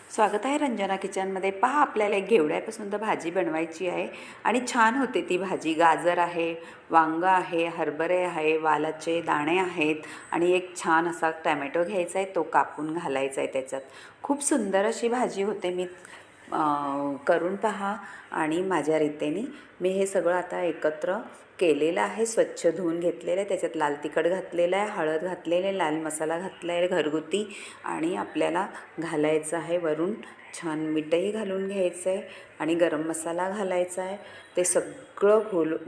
स्वागत आहे रंजना किचनमध्ये। पहा, आपल्याला एक घेवड्यापासून तर भाजी बनवायची आहे आणि छान होते ती भाजी। गाजर आहे, वांगं आहे, हरभरे आहे, वालाचे दाणे आहेत आणि एक छान असा टॅमॅटो घ्यायचा आहे, तो कापून घालायचा आहे त्याच्यात। खूप सुंदर अशी भाजी होते। मी करून पहा आणि माझ्या रीतीने मी हे सगळं आता एकत्र केलेलं आहे। स्वच्छ धुवून घेतलेलं आहे, त्याच्यात लाल तिखट घातलेलं आहे, हळद घातलेले आहे, लाल मसाला घातला आहे घरगुती आणि आपल्याला घालायचं आहे वरून छान मीठही घालून घ्यायचं आहे आणि गरम मसाला घालायचा आहे। ते सगळं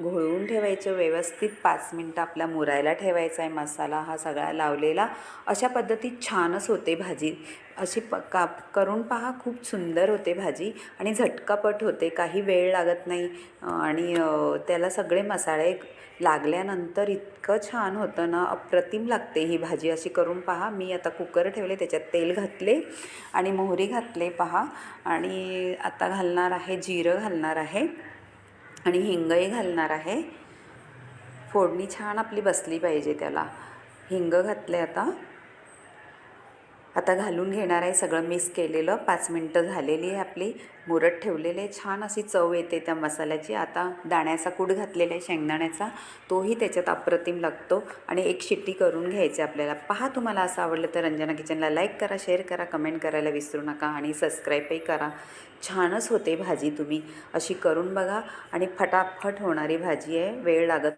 घोळवून ठेवायचं व्यवस्थित। 5 मिनटं आपला मुरायला ठेवायचा आहे मसाला हा सगळा लावलेला। अशा पद्धतीत छानच होते भाजी। अशी करून पहा, खूप सुंदर होते भाजी आणि झटकापट होते, काही वेळ लागत नाही आणि त्याला सगळे मसाले लागल्यानंतर इतकं छान होतं ना, अप्रतिम लागते ही भाजी। अशी करून पहा। मी आता कुकर ठेवले, त्याच्यात तेल घातले आणि मोहरी घातले पहा आणि आता घालणार आहे जिरं घालणार आहे आणि हिंगही घालणार आहे। फोडणी छान आपली बसली पाहिजे त्याला। हिंग घातले आता घालून घेणार आहे सगळं मिक्स केलेलं। 5 मिनटं झालेली आहे आपली, मुरत ठेवलेले, छान अशी चव येते त्या मसाल्याची। आता दाण्याचा कूट घातलेला आहे शेंगदाण्याचा, तोही त्याच्यात अप्रतिम लागतो आणि एक शिट्टी करून घ्यायची आपल्याला। पहा, तुम्हाला असं आवडलं तर रंजना किचनला लाईक करा, शेअर करा, कमेंट करायला विसरू नका आणि सबस्क्राईबही करा। छानच होते भाजी, तुम्ही अशी करून बघा आणि फटाफट होणारी भाजी आहे, वेळ लागत